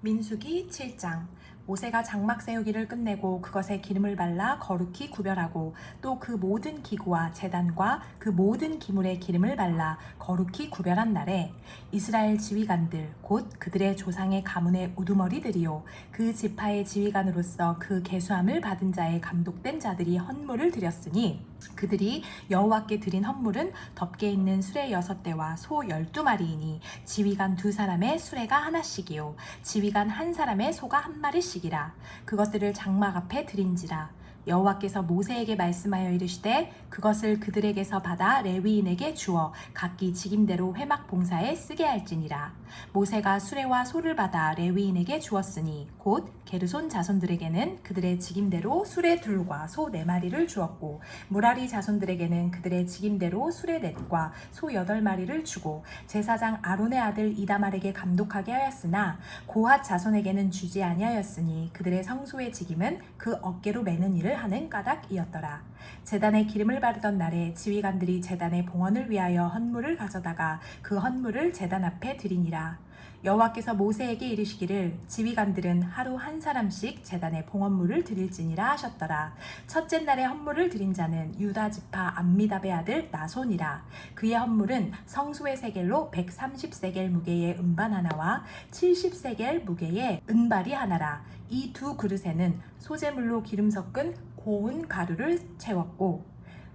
민수기 7장. 모세가 장막 세우기를 끝내고 그것에 기름을 발라 거룩히 구별하고 또 그 모든 기구와 제단과 그 모든 기물에 기름을 발라 거룩히 구별한 날에 이스라엘 지휘관들 곧 그들의 조상의 가문의 우두머리들이요 그 지파의 지휘관으로서 그 계수함을 받은 자의 감독된 자들이 헌물을 드렸으니 그들이 여호와께 드린 헌물은 덮개 있는 수레 6대와 소 12마리이니 지휘관 2사람의 수레가 하나씩이요 지휘관 1사람의 소가 1마리씩이라. 그것들을 장막 앞에 드린지라. 여호와께서 모세에게 말씀하여 이르시되 그것을 그들에게서 받아 레위인에게 주어 각기 직임대로 회막 봉사에 쓰게 할지니라. 모세가 수레와 소를 받아 레위인에게 주었으니 곧 게르손 자손들에게는 그들의 직임대로 수레 2과 소 4마리를 주었고 무라리 자손들에게는 그들의 직임대로 수레 4과 소 8마리를 주고 제사장 아론의 아들 이다말에게 감독하게 하였으나 고핫 자손에게는 주지 아니하였으니 그들의 성소의 직임은 그 어깨로 매는 일을 하는 까닭이었더라. 제단에 기름을 바르던 날에 지휘관들이 제단의 봉헌을 위하여 헌물을 가져다가 그 헌물을 제단 앞에 드리니라. 여호와께서 모세에게 이르시기를 지휘관들은 하루 1사람씩 제단에 봉헌물을 드릴지니라 하셨더라. 첫째 날에 헌물을 드린 자는 유다 지파 암미답의 아들 나손이라. 그의 헌물은 성소의 세겔로 130세겔 무게의 음반 하나와 70세겔 무게의 은발이 하나라. 이 2 그릇에는 소재물로 기름 섞은 고운 가루를 채웠고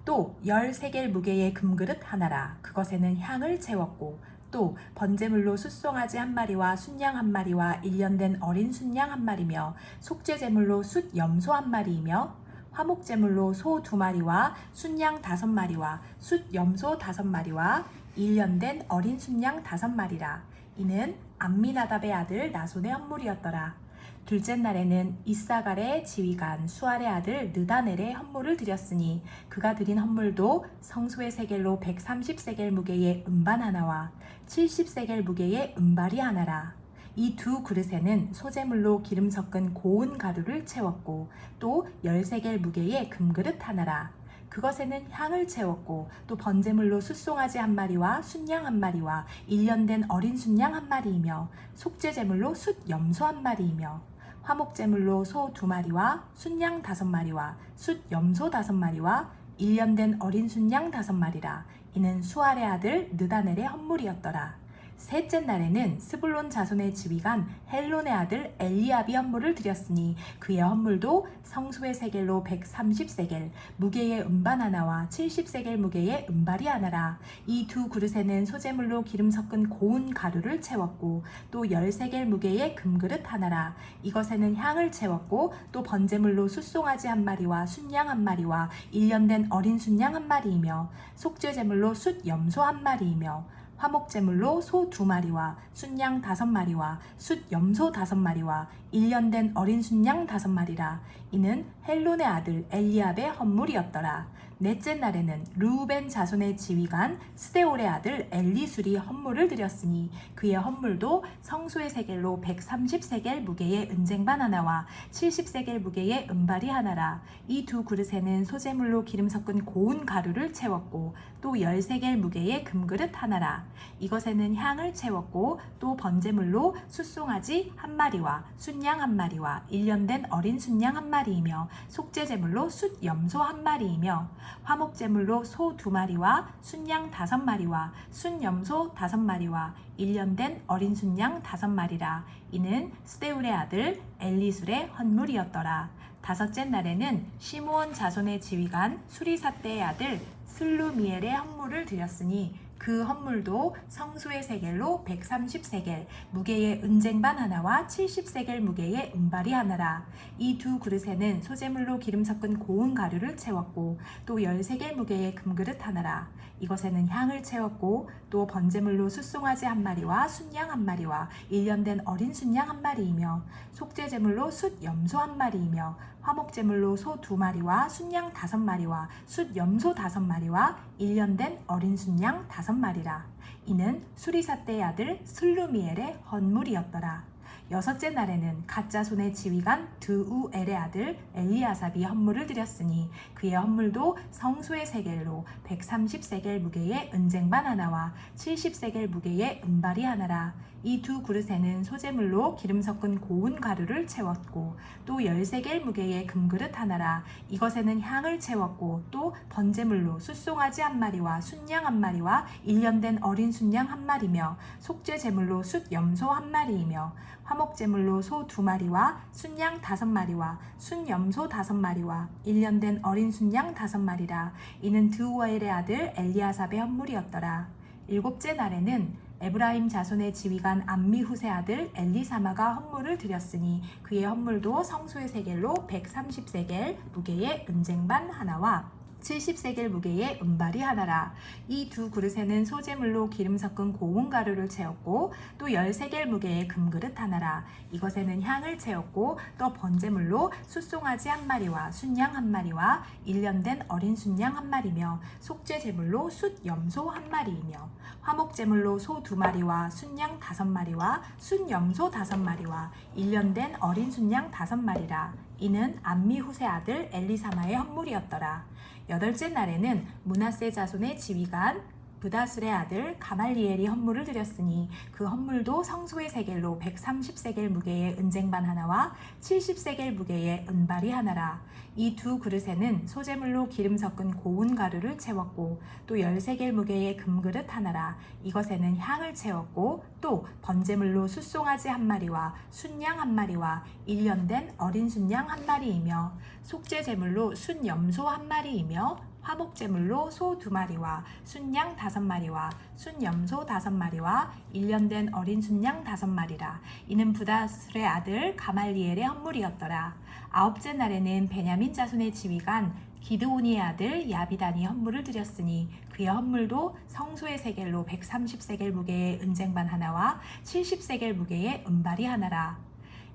또 10세겔 무게의 금그릇 하나라. 그것에는 향을 채웠고 또 번제물로 숫송아지 1마리와 순양 1마리와 1년된 어린 순양 1마리며 속죄제물로 숫 염소 1마리이며 화목제물로 소 2마리와 순양 5마리와 숫 염소 5마리와 1년된 어린 순양 5마리라. 이는 암미나답의 아들 나손의 헌물이었더라. 둘째 날에는 이사갈의 지휘관 수알의 아들 느다넬의 헌물을 드렸으니 그가 드린 헌물도 성소의 세겔로 130세겔 무게의 음반 하나와 70세겔 무게의 은발이 하나라. 이 2 그릇에는 소재물로 기름 섞은 고운 가루를 채웠고 또 10세겔 무게의 금그릇 하나라. 그것에는 향을 채웠고 또 번제물로 숫송아지 1마리와 순양 1마리와 1년된 어린 순양 1마리이며 속죄제물로 숫 염소 1마리이며 화목제물로 소 2마리와 순양 5마리와 숫 염소 5마리와 1년된 어린 순양 5마리라. 이는 수알의 아들 느다넬의 헌물이었더라. 셋째 날에는 스불론 자손의 지휘관 헬론의 아들 엘리압이 헌물을 드렸으니 그의 헌물도 성소의 세겔로 130세겔 무게의 음반 하나와 70세겔 무게의 은발이 하나라. 이 2 그릇에는 소재물로 기름 섞은 고운 가루를 채웠고 또 10세겔 무게의 금그릇 하나라. 이것에는 향을 채웠고 또 번제물로 숫송아지 1마리와 순양 1마리와 1년된 어린 순양 1마리이며 속죄제물로 숫 염소 1마리이며 화목제물로 소 2마리와 순양 5마리와 숫 염소 5마리와 1년된 어린 순양 5마리라. 이는 헬론의 아들 엘리압의 헌물이었더라. 넷째 날에는 르우벤 자손의 지휘관 스데올의 아들 엘리술이 헌물을 드렸으니 그의 헌물도 성소의 세겔로 130세겔 무게의 은쟁반 하나와 70세겔 무게의 은발이 하나라. 이 2 그릇에는 소재물로 기름 섞은 고운 가루를 채웠고 또 10세겔 무게의 금그릇 하나라. 이것에는 향을 채웠고 또 번제물로 숫송아지 1마리와 순양 1마리와 1년된 어린 순양 1마리이며 속죄제물로 숫 염소 1마리이며 화목제물로 소 2마리와 순양 5마리와 순 염소 5마리와 1년된 어린 순양 5마리라. 이는 스데울의 아들 엘리술의 헌물이었더라. 다섯째 날에는 시므온 자손의 지휘관 수리사대의 아들 슬루미엘의 헌물을 드렸으니 그 헌물도 성소의 세겔로 130세겔 무게의 은쟁반 하나와 70세겔 무게의 은발이 하나라. 이 2 그릇에는 소재물로 기름 섞은 고운 가루를 채웠고 또 10세겔 무게의 금그릇 하나라. 이것에는 향을 채웠고 또 번제물로 숫송아지 1마리와 순양 1마리와 1년된 어린 순양 1마리이며 속죄제물로 숫 염소 1마리이며 화목제물로 소 2마리와 순양 5마리와 숫 염소 5마리와 1년된 어린 순양 5마리라. 이는 수리사대의 아들 슬루미엘의 헌물이었더라. 여섯째 날에는 갓자손의 지휘관 드우엘의 아들 엘리아삽이 헌물을 드렸으니 그의 헌물도 성소의 세겔로 130세겔 무게의 은쟁반 하나와 70세겔 무게의 은발이 하나라. 이 두 그릇에는 소재물로 기름 섞은 고운 가루를 채웠고 또 13개 무게의 금그릇 하나라. 이것에는 향을 채웠고 또 번제물로 숫송아지 한 마리와 순양 한 마리와 1년 된 어린 순양 한 마리며 속죄 제물로 숫염소 한 마리이며 화목 제물로 소 2마리와 순양 5마리와 순염소 5마리와 1년 된 어린 순양 5마리라. 이는 드우엘의 아들 엘리아삽의 헌물이었더라. 7째 날에는 에브라임 자손의 지휘관 암미후세 아들 엘리사마가 헌물을 드렸으니 그의 헌물도 성소의 세겔로 130세겔 무게의 은쟁반 하나와 70세겔 무게의 은발이 하나라. 이 두 그릇에는 소재물로 기름 섞은 고운 가루를 채웠고 또 13개 무게의 금그릇 하나라. 이것에는 향을 채웠고 또 번제물로 숫송아지 한 마리와 순양 한 마리와 1년 된 어린 순양 한 마리며 속죄 제물로 숫염소 한 마리이며 화목 제물로 소 2마리와 순양 5마리와 순염소 5마리와 1년 된 어린 순양 5마리라. 이는 암미후세 아들 엘리사마의 헌물이었더라. 8째 날에는 므낫세 자손의 지휘관 브다술의 아들 가말리엘이 헌물을 드렸으니 그 헌물도 성소의 세겔로 130세겔 무게의 은쟁반 하나와 70세겔 무게의 은발이 하나라. 이 두 그릇에는 소재물로 기름 섞은 고운 가루를 채웠고 또 13개 무게의 금그릇 하나라. 이것에는 향을 채웠고 또 번제물로 숫송아지 한 마리와 순양 한 마리와 1년 된 어린 순양 한 마리이며 속죄 제물로 순염소 한 마리이며 화목 제물로 소 2마리와 순양 5마리와 순염소 5마리와 1년 된 어린 순양 5마리라. 이는 부다술의 아들 가말리엘의 헌물이었더라. 9째 날에는 베냐민 자손의 지휘관 기드오니의 아들 야비단이 헌물을 드렸으니 그의 헌물도 성소의 세겔로 130세겔 무게의 은쟁반 하나와 70세겔 무게의 은발이 하나라.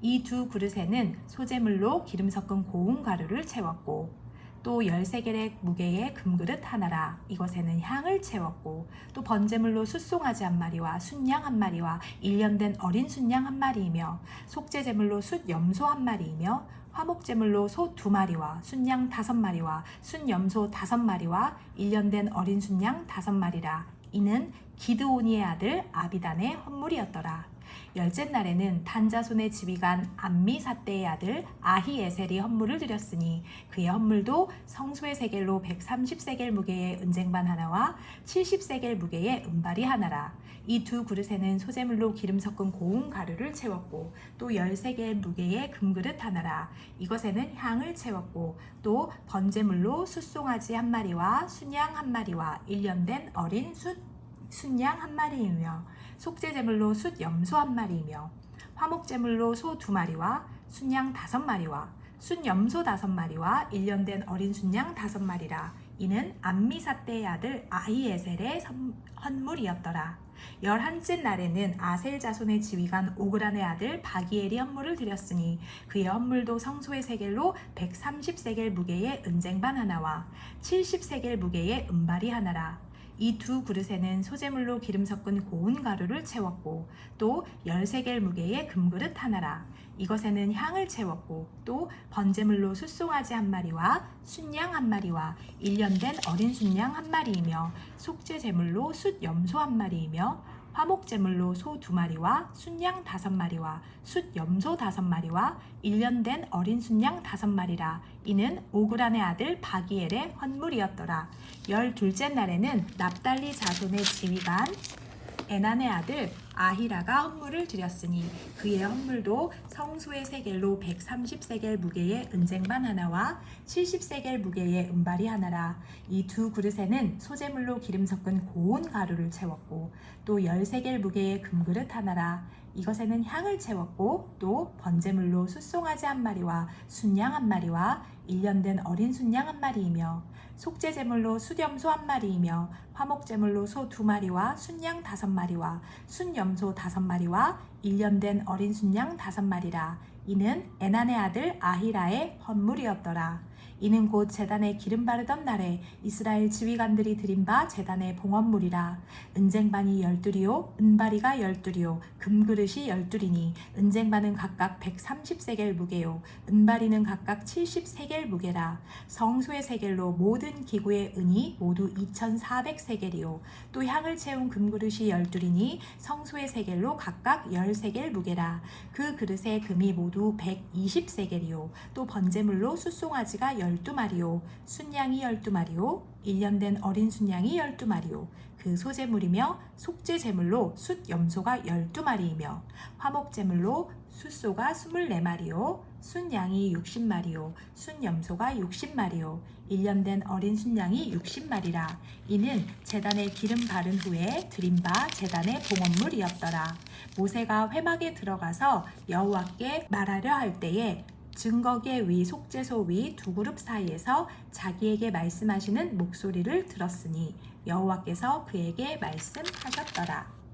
이 두 그릇에는 소재물로 기름 섞은 고운 가루를 채웠고 또 13개의 무게의 금그릇 하나라. 이것에는 향을 채웠고 또 번제물로 숫송아지 한 마리와 순양 한 마리와 1년 된 어린 순양 한 마리이며 속죄 제물로 숫염소 한 마리이며 화목 제물로 소 2마리와 순양 5마리와 순염소 5마리와 1년 된 어린 순양 5마리라. 이는 기드오니의 아들 아비단의 헌물이었더라. 10째 날에는 단자손의 지휘관 암미사떼의 아들 아히에셀이 헌물을 드렸으니 그의 헌물도 성소의 세겔로 130세겔 무게의 은쟁반 하나와 70세겔 무게의 은발이 하나라. 이 두 그릇에는 소재물로 기름 섞은 고운 가루를 채웠고 또 13개 무게의 금그릇 하나라. 이것에는 향을 채웠고 또 번제물로 숫송아지 한 마리와 순양 한 마리와 1년 된 어린 순양 한 마리이며 속죄 제물로 숫염소 한 마리이며 화목 제물로 소 2마리와 순양 5마리와 순염소 5마리와 1년 된 어린 순양 5마리라. 이는 암미사떼의 아들 아히에셀의 헌물이었더라. 11째 날에는 아셀 자손의 지휘관 오그란의 아들 바기엘이 헌물을 드렸으니 그의 헌물도 성소의 세겔로 130세겔 무게의 은쟁반 하나와 70세겔 무게의 은발이 하나라. 이 두 그릇에는 소재물로 기름 섞은 고운 가루를 채웠고 또 13개 무게의 금그릇 하나라. 이것에는 향을 채웠고 또 번제물로 숫송아지 한 마리와 순양 한 마리와 1년 된 어린 순양 한 마리이며 속죄 제물로 숫염소 한 마리이며 화목 제물로 소 2마리와 순양 5마리와 숫염소 5마리와 1년 된 어린 순양 5마리라. 이는 오그란의 아들 바기엘의 헌물이었더라. 12째 날에는 납달리 자손의 지휘관 에난의 아들 아히라가 헌물을 드렸으니 그의 헌물도 성소의 세겔로 130세겔 무게의 은쟁반 하나와 70세겔 무게의 은발이 하나라. 이 두 그릇에는 소재물로 기름 섞은 고운 가루를 채웠고 또 13개 무게의 금그릇 하나라. 이것에는 향을 채웠고 또 번제물로 숫송아지 한 마리와 순양 한 마리와 1년 된 어린 순양 한 마리이며 속죄 제물로 숫염소 한 마리이며 화목 제물로 소 2마리와 순양 5마리와 순염소 5마리와 1년 된 어린 순양 5마리라. 이는 에난의 아들 아히라의 헌물이었더라. 이는 곧 제단에 기름 바르던 날에 이스라엘 지휘관들이 드린 바 제단의 봉헌물이라. 은쟁반이 12이요 은바리가 12이요 금그릇이 12이니 은쟁반은 각각 130세겔 무게요 은바리는 각각 70세겔 무게라. 성소의 세겔로 모든 기구의 은이 모두 2400세겔이요 또 향을 채운 금그릇이 12이니 성소의 세겔로 각각 10세겔 무게라. 그 그릇의 금이 모두 120세겔이요 또 번제물로 숫송아지가 12마리요 순양이 12마리요 1년 된 어린 순양이 12마리요 그 소제물이며 속죄제물로 숫염소가 12마리이며 화목제물로 숫소가 24마리요 순양이 60마리요 순염소가 60마리요 1년 된 어린 순양이 60마리라. 이는 제단에 기름 바른 후에 드린 바 제단의 봉헌물이었더라. 모세가 회막에 들어가서 여호와께 말하려 할 때에 증거계 위 속죄소 위 두 그룹 사이에서 자기에게 말씀하시는 목소리를 들었으니 여호와께서 그에게 말씀하셨더라.